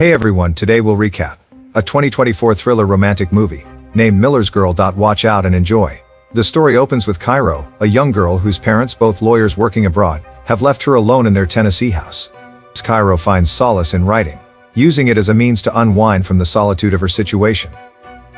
Hey everyone, today we'll recap a 2024 thriller romantic movie named Miller's Girl. Watch out and enjoy. The story opens with Kairo, a young girl whose parents, both lawyers working abroad, have left her alone in their Tennessee house. Kairo finds solace in writing, using it as a means to unwind from the solitude of her situation.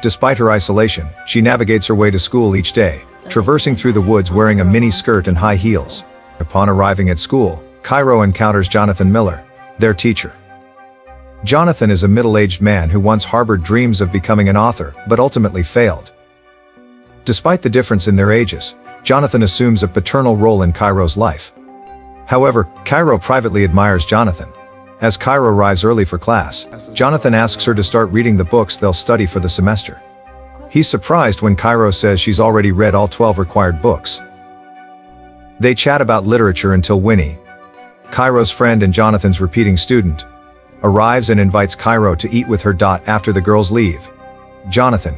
Despite her isolation, she navigates her way to school each day, traversing through the woods wearing a mini skirt and high heels. Upon arriving at school, Kairo encounters Jonathan Miller, their teacher. Jonathan is a middle-aged man who once harbored dreams of becoming an author, but ultimately failed. Despite the difference in their ages, Jonathan assumes a paternal role in Kairo's life. However, Kairo privately admires Jonathan. As Kairo arrives early for class, Jonathan asks her to start reading the books they'll study for the semester. He's surprised when Kairo says she's already read all 12 required books. They chat about literature until Winnie, Kairo's friend and Jonathan's repeating student, arrives and invites Kairo to eat with her. After the girls leave, Jonathan,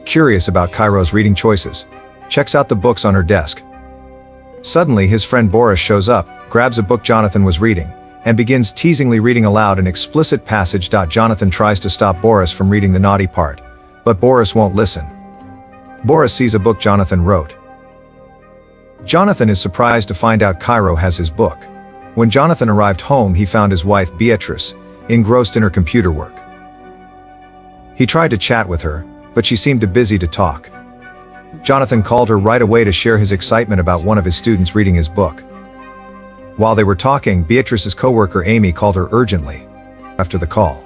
curious about Kairo's reading choices, checks out the books on her desk. Suddenly his friend Boris shows up, grabs a book Jonathan was reading, and begins teasingly reading aloud an explicit passage. Jonathan tries to stop Boris from reading the naughty part, but Boris won't listen. Boris sees a book Jonathan wrote. Jonathan is surprised to find out Kairo has his book. When Jonathan arrived home, he found his wife Beatrice engrossed in her computer work. He tried to chat with her, but she seemed too busy to talk. Jonathan called her right away to share his excitement about one of his students reading his book. While they were talking, Beatrice's coworker Amy called her urgently. After the call,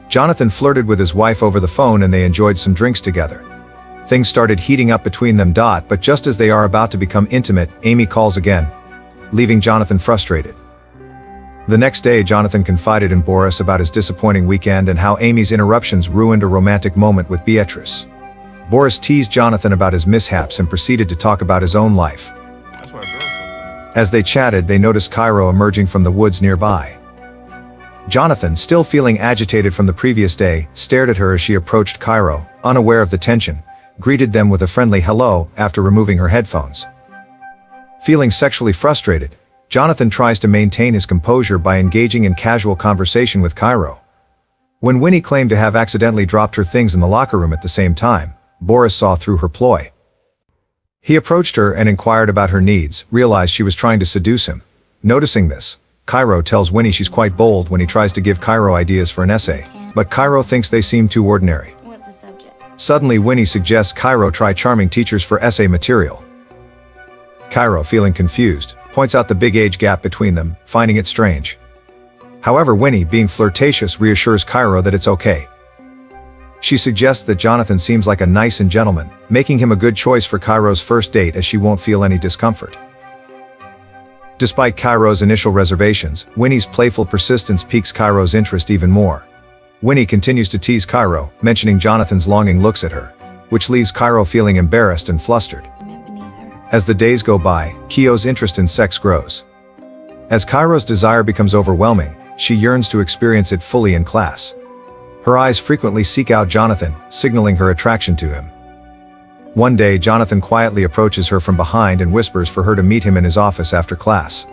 Jonathan flirted with his wife over the phone and they enjoyed some drinks together. Things started heating up between them. But just as they are about to become intimate, Amy calls again, leaving Jonathan frustrated. The next day, Jonathan confided in Boris about his disappointing weekend and how Amy's interruptions ruined a romantic moment with Beatrice. Boris teased Jonathan about his mishaps and proceeded to talk about his own life. As they chatted, they noticed Kairo emerging from the woods nearby. Jonathan, still feeling agitated from the previous day, stared at her as she approached. Kairo, unaware of the tension, greeted them with a friendly hello after removing her headphones. Feeling sexually frustrated, Jonathan tries to maintain his composure by engaging in casual conversation with Kairo. When Winnie claimed to have accidentally dropped her things in the locker room at the same time, Boris saw through her ploy. He approached her and inquired about her needs, realized she was trying to seduce him. Noticing this, Kairo tells Winnie she's quite bold when he tries to give Kairo ideas for an essay, but Kairo thinks they seem too ordinary. What's the subject? Suddenly Winnie suggests Kairo try charming teachers for essay material. Kairo, feeling confused, points out the big age gap between them, finding it strange. However, Winnie, being flirtatious, reassures Kairo that it's okay. She suggests that Jonathan seems like a nice and gentleman, making him a good choice for Kairo's first date as she won't feel any discomfort. Despite Kairo's initial reservations, Winnie's playful persistence piques Kairo's interest even more. Winnie continues to tease Kairo, mentioning Jonathan's longing looks at her, which leaves Kairo feeling embarrassed and flustered. As the days go by, Kyo's interest in sex grows. As Kairo's desire becomes overwhelming, she yearns to experience it fully in class. Her eyes frequently seek out Jonathan, signaling her attraction to him. One day, Jonathan quietly approaches her from behind and whispers for her to meet him in his office after class.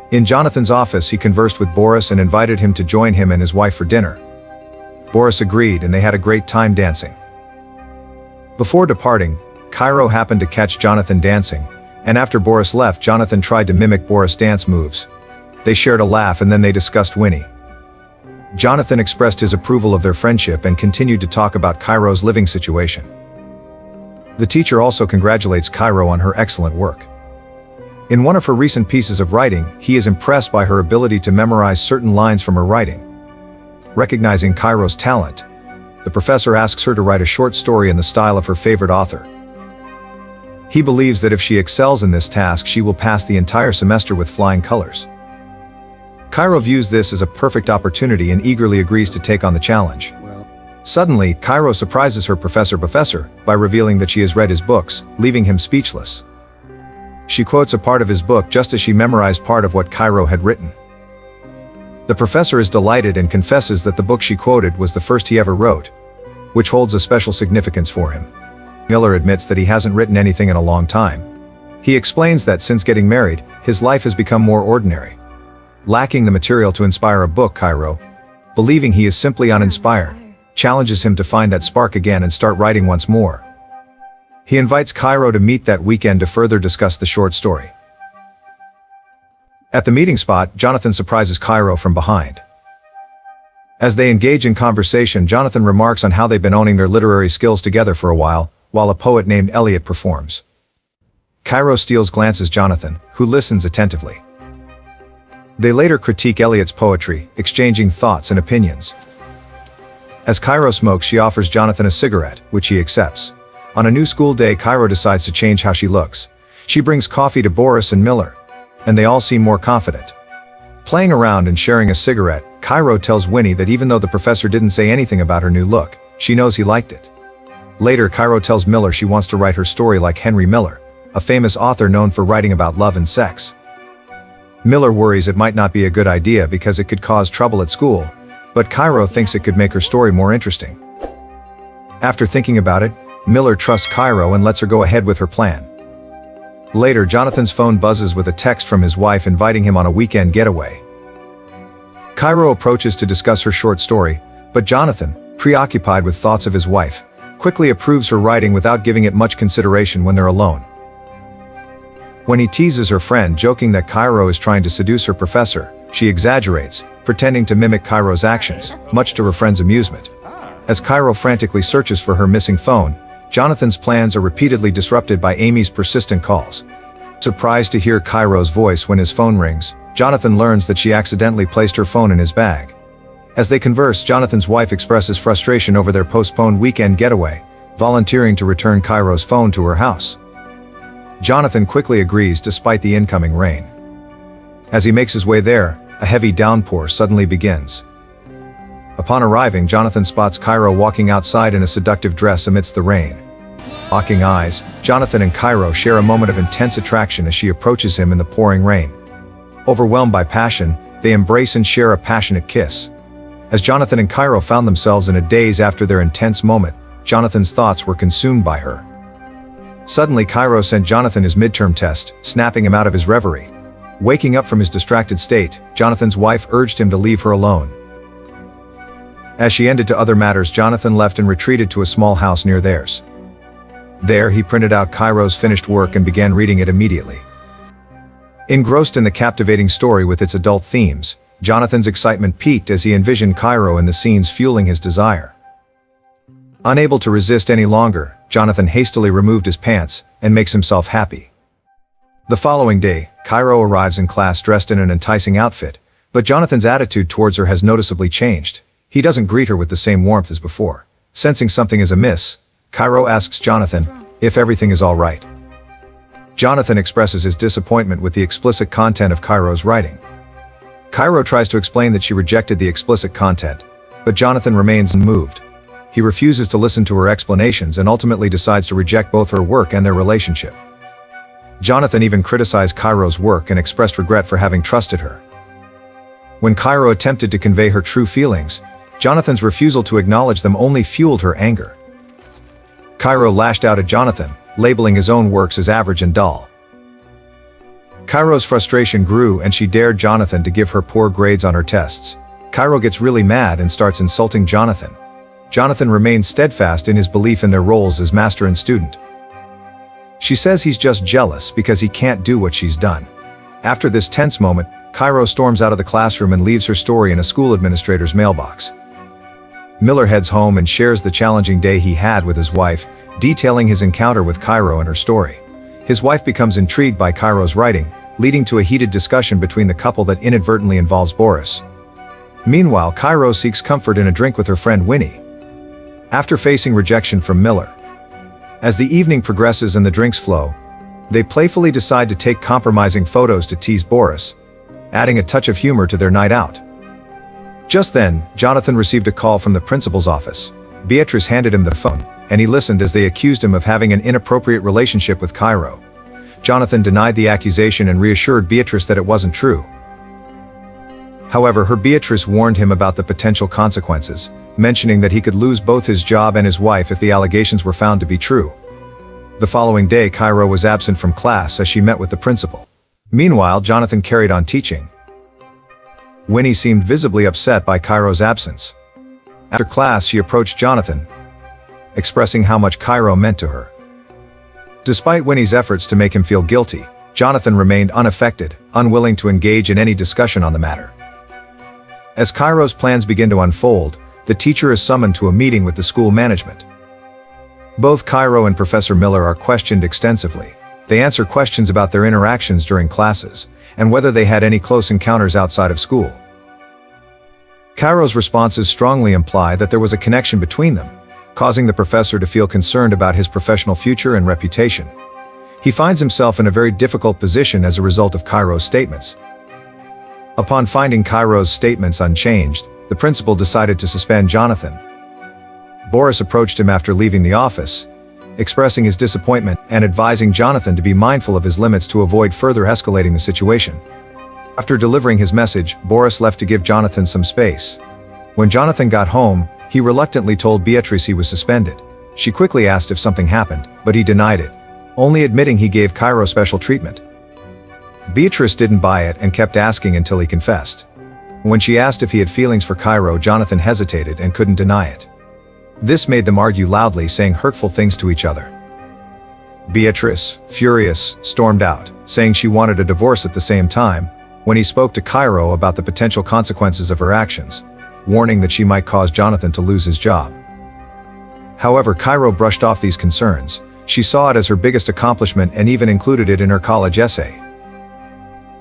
In Jonathan's office, he conversed with Boris and invited him to join him and his wife for dinner. Boris agreed and they had a great time dancing. Before departing, Kairo happened to catch Jonathan dancing, and after Boris left, Jonathan tried to mimic Boris' dance moves. They shared a laugh and then they discussed Winnie. Jonathan expressed his approval of their friendship and continued to talk about Kairo's living situation. The teacher also congratulates Kairo on her excellent work. In one of her recent pieces of writing, he is impressed by her ability to memorize certain lines from her writing. Recognizing Kairo's talent, the professor asks her to write a short story in the style of her favorite author. He believes that if she excels in this task, she will pass the entire semester with flying colors. Kairo views this as a perfect opportunity and eagerly agrees to take on the challenge. Suddenly, Kairo surprises her professor by revealing that she has read his books, leaving him speechless. She quotes a part of his book just as she memorized part of what Kairo had written. The professor is delighted and confesses that the book she quoted was the first he ever wrote, which holds a special significance for him. Miller admits that he hasn't written anything in a long time. He explains that since getting married, his life has become more ordinary. Lacking the material to inspire a book, Kairo believing he is simply uninspired, challenges him to find that spark again and start writing once more. He invites Kairo to meet that weekend to further discuss the short story. At the meeting spot, Jonathan surprises Kairo from behind. As they engage in conversation, Jonathan remarks on how they've been owning their literary skills together for a while a poet named Elliot performs. Kairo steals glances Jonathan, who listens attentively. They later critique Elliot's poetry, exchanging thoughts and opinions. As Kairo smokes, she offers Jonathan a cigarette, which he accepts. On a new school day, Kairo decides to change how she looks. She brings coffee to Boris and Miller, and they all seem more confident. Playing around and sharing a cigarette, Kairo tells Winnie that even though the professor didn't say anything about her new look, she knows he liked it. Later, Kairo tells Miller she wants to write her story like Henry Miller, a famous author known for writing about love and sex. Miller worries it might not be a good idea because it could cause trouble at school, but Kairo thinks it could make her story more interesting. After thinking about it, Miller trusts Kairo and lets her go ahead with her plan. Later, Jonathan's phone buzzes with a text from his wife inviting him on a weekend getaway. Kairo approaches to discuss her short story, but Jonathan, preoccupied with thoughts of his wife, quickly approves her writing without giving it much consideration when they're alone. When he teases her friend, joking that Kairo is trying to seduce her professor, she exaggerates, pretending to mimic Kairo's actions, much to her friend's amusement. As Kairo frantically searches for her missing phone, Jonathan's plans are repeatedly disrupted by Amy's persistent calls. Surprised to hear Kairo's voice when his phone rings, Jonathan learns that she accidentally placed her phone in his bag. As they converse, Jonathan's wife expresses frustration over their postponed weekend getaway, volunteering to return Kairo's phone to her house. Jonathan quickly agrees despite the incoming rain. As he makes his way there, a heavy downpour suddenly begins. Upon arriving, Jonathan spots Kairo walking outside in a seductive dress amidst the rain. Locking eyes, Jonathan and Kairo share a moment of intense attraction as she approaches him in the pouring rain. Overwhelmed by passion, they embrace and share a passionate kiss. As Jonathan and Kairo found themselves in a daze after their intense moment, Jonathan's thoughts were consumed by her. Suddenly, Kairo sent Jonathan his midterm test, snapping him out of his reverie. Waking up from his distracted state, Jonathan's wife urged him to leave her alone. As she ended to other matters, Jonathan left and retreated to a small house near theirs. There, he printed out Kairo's finished work and began reading it immediately. Engrossed in the captivating story with its adult themes, Jonathan's excitement peaked as he envisioned Kairo in the scenes fueling his desire. Unable to resist any longer, Jonathan hastily removed his pants and makes himself happy. The following day, Kairo arrives in class dressed in an enticing outfit, but Jonathan's attitude towards her has noticeably changed. He doesn't greet her with the same warmth as before. Sensing something is amiss, Kairo asks Jonathan if everything is all right. Jonathan expresses his disappointment with the explicit content of Kairo's writing. Kairo tries to explain that she rejected the explicit content, but Jonathan remains unmoved. He refuses to listen to her explanations and ultimately decides to reject both her work and their relationship. Jonathan even criticized Kairo's work and expressed regret for having trusted her. When Kairo attempted to convey her true feelings, Jonathan's refusal to acknowledge them only fueled her anger. Kairo lashed out at Jonathan, labeling his own works as average and dull. Kairo's frustration grew and she dared Jonathan to give her poor grades on her tests. Kairo gets really mad and starts insulting Jonathan. Jonathan remains steadfast in his belief in their roles as master and student. She says he's just jealous because he can't do what she's done. After this tense moment, Kairo storms out of the classroom and leaves her story in a school administrator's mailbox. Miller heads home and shares the challenging day he had with his wife, detailing his encounter with Kairo and her story. His wife becomes intrigued by Kairo's writing, leading to a heated discussion between the couple that inadvertently involves Boris. Meanwhile, Kairo seeks comfort in a drink with her friend Winnie. After facing rejection from Miller, as the evening progresses and the drinks flow, they playfully decide to take compromising photos to tease Boris, adding a touch of humor to their night out. Just then, Jonathan received a call from the principal's office. Beatrice handed him the phone, and he listened as they accused him of having an inappropriate relationship with Kairo. Jonathan denied the accusation and reassured Beatrice that it wasn't true. However, her Beatrice warned him about the potential consequences, mentioning that he could lose both his job and his wife if the allegations were found to be true. The following day, Kairo was absent from class as she met with the principal. Meanwhile, Jonathan carried on teaching. Winnie seemed visibly upset by Kairo's absence. After class, she approached Jonathan, expressing how much Kairo meant to her. Despite Winnie's efforts to make him feel guilty, Jonathan remained unaffected, unwilling to engage in any discussion on the matter. As Kairo's plans begin to unfold, the teacher is summoned to a meeting with the school management. Both Kairo and Professor Miller are questioned extensively. They answer questions about their interactions during classes, and whether they had any close encounters outside of school. Kairo's responses strongly imply that there was a connection between them, causing the professor to feel concerned about his professional future and reputation. He finds himself in a very difficult position as a result of Kairo's statements. Upon finding Kairo's statements unchanged, the principal decided to suspend Jonathan. Boris approached him after leaving the office, expressing his disappointment and advising Jonathan to be mindful of his limits to avoid further escalating the situation. After delivering his message, Boris left to give Jonathan some space. When Jonathan got home, he reluctantly told Beatrice he was suspended. She quickly asked if something happened, but he denied it, only admitting he gave Kairo special treatment. Beatrice didn't buy it and kept asking until he confessed. When she asked if he had feelings for Kairo, Jonathan hesitated and couldn't deny it. This made them argue loudly, saying hurtful things to each other. Beatrice, furious, stormed out, saying she wanted a divorce at the same time, when he spoke to Kairo about the potential consequences of her actions, warning that she might cause Jonathan to lose his job. However, Kairo brushed off these concerns. She saw it as her biggest accomplishment and even included it in her college essay.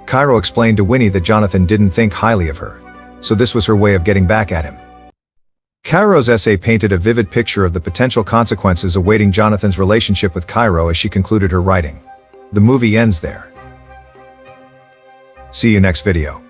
Kairo explained to Winnie that Jonathan didn't think highly of her, so this was her way of getting back at him. Kairo's essay painted a vivid picture of the potential consequences awaiting Jonathan's relationship with Kairo as she concluded her writing. The movie ends there. See you next video.